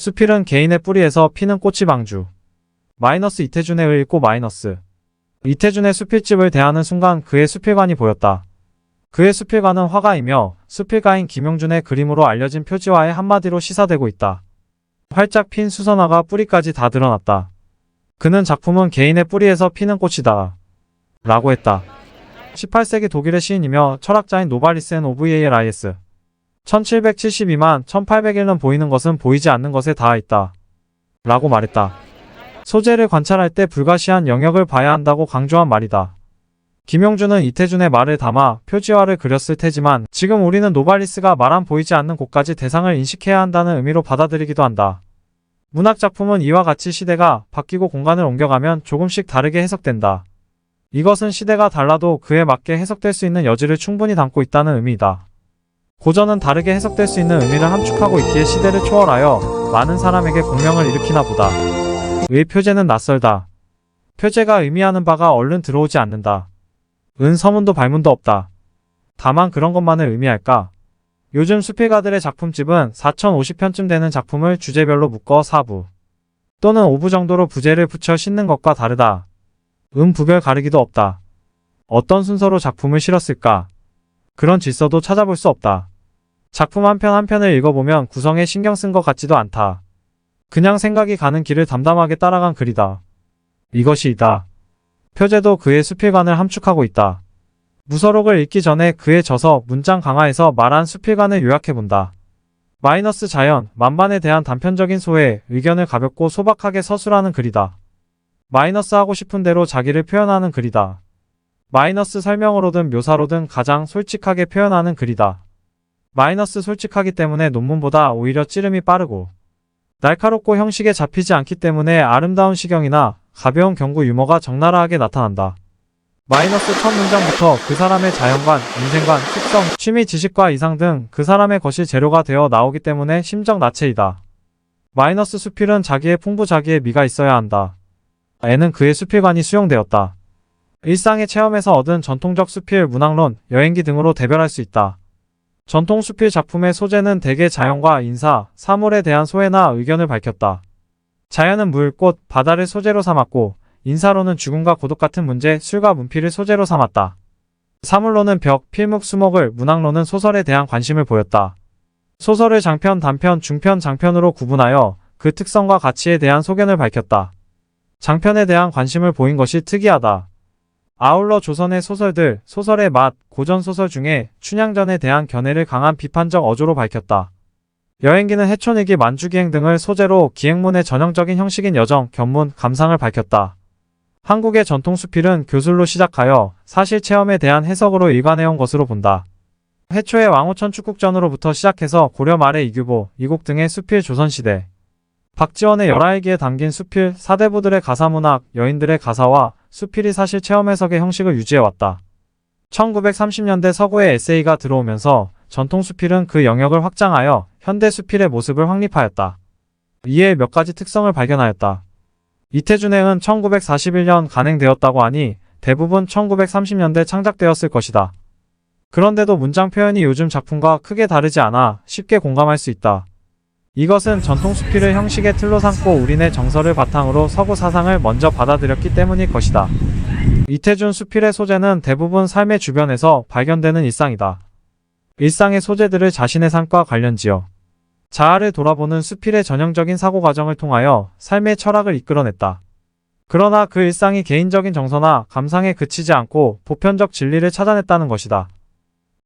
수필은 개인의 뿌리에서 피는 꽃이 방주. 마이너스 이태준에 의고 마이너스. 이태준의 수필집을 대하는 순간 그의 수필관이 보였다. 그의 수필관은 화가이며 수필가인 김용준의 그림으로 알려진 표지화에 한마디로 시사되고 있다. 활짝 핀 수선화가 뿌리까지 다 드러났다. 그는 작품은 개인의 뿌리에서 피는 꽃이다. 라고 했다. 18세기 독일의 시인이며 철학자인 노바리스 앤 오브이에라이에스. 1772만 1801년 보이는 것은 보이지 않는 것에 닿아있다. 라고 말했다. 소재를 관찰할 때 불가시한 영역을 봐야 한다고 강조한 말이다. 김용준은 이태준의 말을 담아 표지화를 그렸을 테지만 지금 우리는 노바리스가 말한 보이지 않는 곳까지 대상을 인식해야 한다는 의미로 받아들이기도 한다. 문학작품은 이와 같이 시대가 바뀌고 공간을 옮겨가면 조금씩 다르게 해석된다. 이것은 시대가 달라도 그에 맞게 해석될 수 있는 여지를 충분히 담고 있다는 의미이다. 고전은 다르게 해석될 수 있는 의미를 함축하고 있기에 시대를 초월하여 많은 사람에게 공명을 일으키나 보다. 의 표제는 낯설다. 표제가 의미하는 바가 얼른 들어오지 않는다. 은 서문도 발문도 없다. 다만 그런 것만을 의미할까? 요즘 수필가들의 작품집은 4050편쯤 되는 작품을 주제별로 묶어 4부 또는 5부 정도로 부제를 붙여 싣는 것과 다르다. 부별 가르기도 없다. 어떤 순서로 작품을 실었을까? 그런 질서도 찾아볼 수 없다. 작품 한 편 한 편을 읽어보면 구성에 신경 쓴 것 같지도 않다. 그냥 생각이 가는 길을 담담하게 따라간 글이다. 이것이다. 표제도 그의 수필관을 함축하고 있다. 무서록을 읽기 전에 그의 저서 문장 강화에서 말한 수필관을 요약해본다. 마이너스 자연, 만반에 대한 단편적인 소회, 의견을 가볍고 소박하게 서술하는 글이다. 마이너스 하고 싶은 대로 자기를 표현하는 글이다. 마이너스 설명으로든 묘사로든 가장 솔직하게 표현하는 글이다. 마이너스 솔직하기 때문에 논문보다 오히려 찌름이 빠르고 날카롭고 형식에 잡히지 않기 때문에 아름다운 시경이나 가벼운 경구 유머가 적나라하게 나타난다. 마이너스 첫 문장부터 그 사람의 자연관, 인생관, 특성, 취미, 지식과 이상 등 그 사람의 것이 재료가 되어 나오기 때문에 심적 나체이다. 마이너스 수필은 자기의 풍부 자기의 미가 있어야 한다. 에는 그의 수필관이 수용되었다. 일상의 체험에서 얻은 전통적 수필, 문학론, 여행기 등으로 대별할 수 있다. 전통 수필 작품의 소재는 대개 자연과 인사, 사물에 대한 소회나 의견을 밝혔다. 자연은 물, 꽃, 바다를 소재로 삼았고 인사로는 죽음과 고독 같은 문제, 술과 문필을 소재로 삼았다. 사물로는 벽, 필묵, 수목을, 문학로는 소설에 대한 관심을 보였다. 소설을 장편, 단편, 중편, 장편으로 구분하여 그 특성과 가치에 대한 소견을 밝혔다. 장편에 대한 관심을 보인 것이 특이하다. 아울러 조선의 소설들, 소설의 맛, 고전소설 중에 춘향전에 대한 견해를 강한 비판적 어조로 밝혔다. 여행기는 해촌일기, 만주기행 등을 소재로 기행문의 전형적인 형식인 여정, 견문, 감상을 밝혔다. 한국의 전통 수필은 교술로 시작하여 사실 체험에 대한 해석으로 일관해온 것으로 본다. 해초의 왕호천 축국전으로부터 시작해서 고려 말의 이규보, 이곡 등의 수필 조선시대. 박지원의 열하일기에 담긴 수필, 사대부들의 가사문학, 여인들의 가사와 수필이 사실 체험 해석의 형식을 유지해왔다. 1930년대 서구의 에세이가 들어오면서 전통 수필은 그 영역을 확장하여 현대 수필의 모습을 확립하였다. 이에 몇 가지 특성을 발견하였다. 이태준의 은 1941년 간행되었다고 하니 대부분 1930년대 창작되었을 것이다. 그런데도 문장 표현이 요즘 작품과 크게 다르지 않아 쉽게 공감할 수 있다. 이것은 전통 수필을 형식의 틀로 삼고 우리네 정서를 바탕으로 서구 사상을 먼저 받아들였기 때문일 것이다. 이태준 수필의 소재는 대부분 삶의 주변에서 발견되는 일상이다. 일상의 소재들을 자신의 삶과 관련지어 자아를 돌아보는 수필의 전형적인 사고 과정을 통하여 삶의 철학을 이끌어냈다. 그러나 그 일상이 개인적인 정서나 감상에 그치지 않고 보편적 진리를 찾아냈다는 것이다.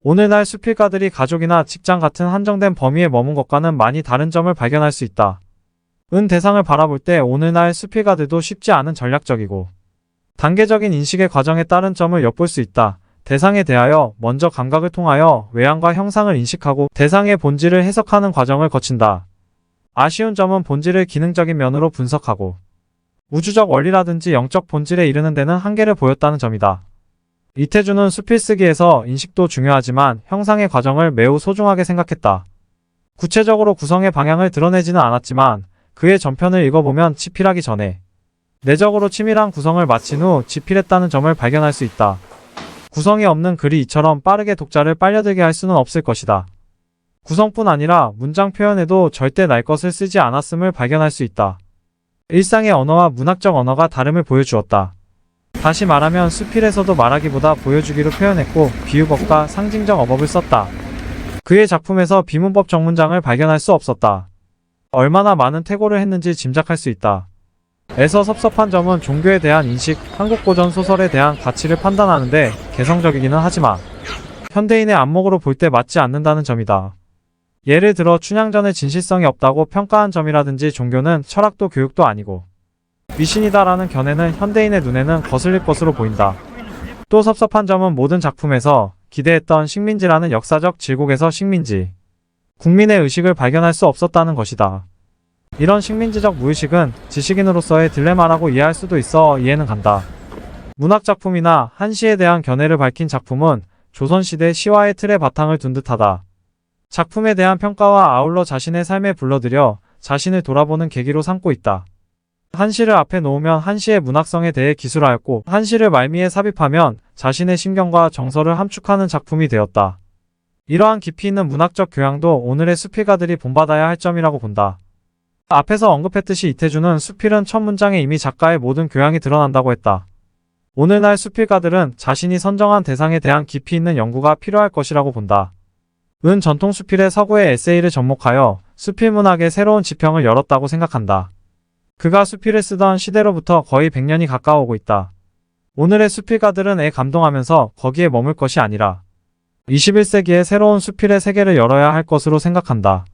오늘날 수필가들이 가족이나 직장 같은 한정된 범위에 머문 것과는 많이 다른 점을 발견할 수 있다. 대상을 바라볼 때 오늘날 수필가들도 쉽지 않은 전략적이고 단계적인 인식의 과정에 따른 점을 엿볼 수 있다. 대상에 대하여 먼저 감각을 통하여 외양과 형상을 인식하고 대상의 본질을 해석하는 과정을 거친다. 아쉬운 점은 본질을 기능적인 면으로 분석하고 우주적 원리라든지 영적 본질에 이르는 데는 한계를 보였다는 점이다. 이태준은 수필 쓰기에서 인식도 중요하지만 형상의 과정을 매우 소중하게 생각했다. 구체적으로 구성의 방향을 드러내지는 않았지만 그의 전편을 읽어보면 치필하기 전에 내적으로 치밀한 구성을 마친 후 지필했다는 점을 발견할 수 있다. 구성이 없는 글이 이처럼 빠르게 독자를 빨려들게 할 수는 없을 것이다. 구성뿐 아니라 문장 표현에도 절대 날 것을 쓰지 않았음을 발견할 수 있다. 일상의 언어와 문학적 언어가 다름을 보여주었다. 다시 말하면 수필에서도 말하기보다 보여주기로 표현했고 비유법과 상징적 어법을 썼다. 그의 작품에서 비문법 정문장을 발견할 수 없었다. 얼마나 많은 퇴고를 했는지 짐작할 수 있다. 에서 섭섭한 점은 종교에 대한 인식, 한국 고전 소설에 대한 가치를 판단하는데 개성적이기는 하지만 현대인의 안목으로 볼 때 맞지 않는다는 점이다. 예를 들어 춘향전의 진실성이 없다고 평가한 점이라든지 종교는 철학도 교육도 아니고 미신이다라는 견해는 현대인의 눈에는 거슬릴 것으로 보인다. 또 섭섭한 점은 모든 작품에서 기대했던 식민지라는 역사적 질곡에서 식민지, 국민의 의식을 발견할 수 없었다는 것이다. 이런 식민지적 무의식은 지식인으로서의 딜레마라고 이해할 수도 있어 이해는 간다. 문학작품이나 한시에 대한 견해를 밝힌 작품은 조선시대 시와의 틀에 바탕을 둔 듯하다. 작품에 대한 평가와 아울러 자신의 삶에 불러들여 자신을 돌아보는 계기로 삼고 있다. 한시를 앞에 놓으면 한시의 문학성에 대해 기술하였고 한시를 말미에 삽입하면 자신의 심경과 정서를 함축하는 작품이 되었다. 이러한 깊이 있는 문학적 교양도 오늘의 수필가들이 본받아야 할 점이라고 본다. 앞에서 언급했듯이 이태준은 수필은 첫 문장에 이미 작가의 모든 교양이 드러난다고 했다. 오늘날 수필가들은 자신이 선정한 대상에 대한 깊이 있는 연구가 필요할 것이라고 본다. 은 전통 수필의 서구의 에세이를 접목하여 수필문학의 새로운 지평을 열었다고 생각한다. 그가 수필을 쓰던 시대로부터 거의 100년이 가까워오고 있다. 오늘의 수필가들은 에 감동하면서 거기에 머물 것이 아니라 21세기의 새로운 수필의 세계를 열어야 할 것으로 생각한다.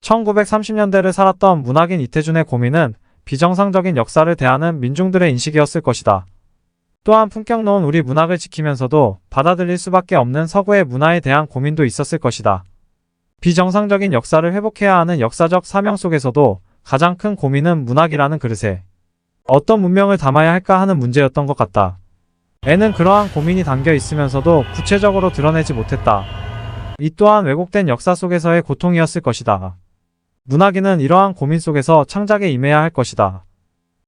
1930년대를 살았던 문학인 이태준의 고민은 비정상적인 역사를 대하는 민중들의 인식이었을 것이다. 또한 품격놓은 우리 문학을 지키면서도 받아들일 수밖에 없는 서구의 문화에 대한 고민도 있었을 것이다. 비정상적인 역사를 회복해야 하는 역사적 사명 속에서도 가장 큰 고민은 문학이라는 그릇에 어떤 문명을 담아야 할까 하는 문제였던 것 같다. 에는 그러한 고민이 담겨 있으면서도 구체적으로 드러내지 못했다. 이 또한 왜곡된 역사 속에서의 고통이었을 것이다. 문학인은 이러한 고민 속에서 창작에 임해야 할 것이다.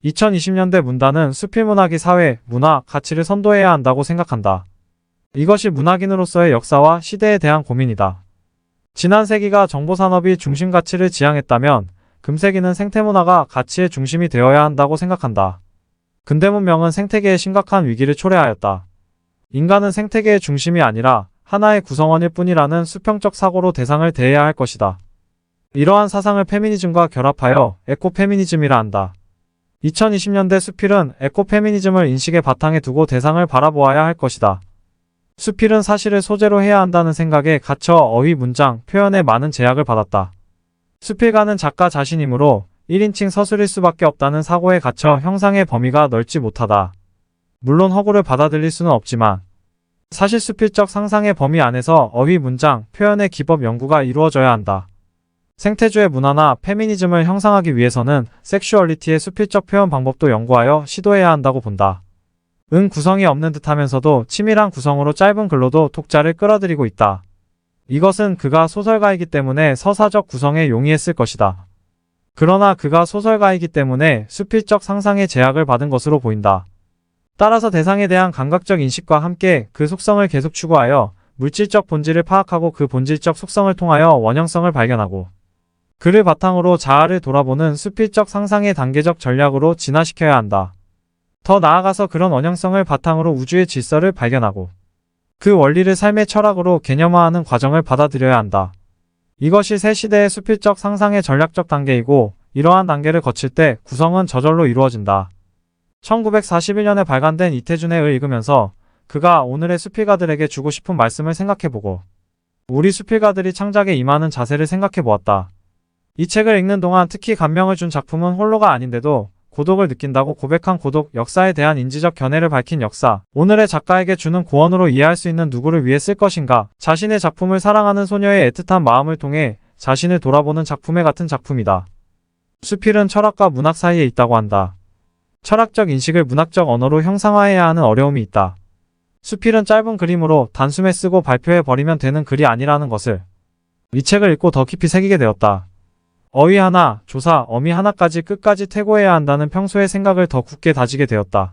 2020년대 문단은 수필문학이 사회, 문화, 가치를 선도해야 한다고 생각한다. 이것이 문학인으로서의 역사와 시대에 대한 고민이다. 지난 세기가 정보산업이 중심 가치를 지향했다면 금세기는 생태문화가 가치의 중심이 되어야 한다고 생각한다. 근대문명은 생태계의 심각한 위기를 초래하였다. 인간은 생태계의 중심이 아니라 하나의 구성원일 뿐이라는 수평적 사고로 대상을 대해야 할 것이다. 이러한 사상을 페미니즘과 결합하여 에코페미니즘이라 한다. 2020년대 수필은 에코페미니즘을 인식의 바탕에 두고 대상을 바라보아야 할 것이다. 수필은 사실을 소재로 해야 한다는 생각에 갇혀 어휘, 문장, 표현에 많은 제약을 받았다. 수필가는 작가 자신이므로 1인칭 서술일 수밖에 없다는 사고에 갇혀 형상의 범위가 넓지 못하다. 물론 허구를 받아들일 수는 없지만 사실 수필적 상상의 범위 안에서 어휘, 문장, 표현의 기법 연구가 이루어져야 한다. 생태주의 문화나 페미니즘을 형성하기 위해서는 섹슈얼리티의 수필적 표현 방법도 연구하여 시도해야 한다고 본다. 은 구성이 없는 듯하면서도 치밀한 구성으로 짧은 글로도 독자를 끌어들이고 있다. 이것은 그가 소설가이기 때문에 서사적 구성에 용이했을 것이다. 그러나 그가 소설가이기 때문에 수필적 상상의 제약을 받은 것으로 보인다. 따라서 대상에 대한 감각적 인식과 함께 그 속성을 계속 추구하여 물질적 본질을 파악하고 그 본질적 속성을 통하여 원형성을 발견하고 그를 바탕으로 자아를 돌아보는 수필적 상상의 단계적 전략으로 진화시켜야 한다. 더 나아가서 그런 원형성을 바탕으로 우주의 질서를 발견하고 그 원리를 삶의 철학으로 개념화하는 과정을 받아들여야 한다. 이것이 새 시대의 수필적 상상의 전략적 단계이고 이러한 단계를 거칠 때 구성은 저절로 이루어진다. 1941년에 발간된 이태준의 을 읽으면서 그가 오늘의 수필가들에게 주고 싶은 말씀을 생각해보고 우리 수필가들이 창작에 임하는 자세를 생각해보았다. 이 책을 읽는 동안 특히 감명을 준 작품은 홀로가 아닌데도 고독을 느낀다고 고백한 고독, 역사에 대한 인지적 견해를 밝힌 역사, 오늘의 작가에게 주는 고언으로 이해할 수 있는 누구를 위해 쓸 것인가, 자신의 작품을 사랑하는 소녀의 애틋한 마음을 통해 자신을 돌아보는 작품에 같은 작품이다. 수필은 철학과 문학 사이에 있다고 한다. 철학적 인식을 문학적 언어로 형상화해야 하는 어려움이 있다. 수필은 짧은 그림으로 단숨에 쓰고 발표해버리면 되는 글이 아니라는 것을 이 책을 읽고 더 깊이 새기게 되었다. 어휘 하나, 조사, 어미 하나까지 끝까지 퇴고해야 한다는 평소의 생각을 더 굳게 다지게 되었다.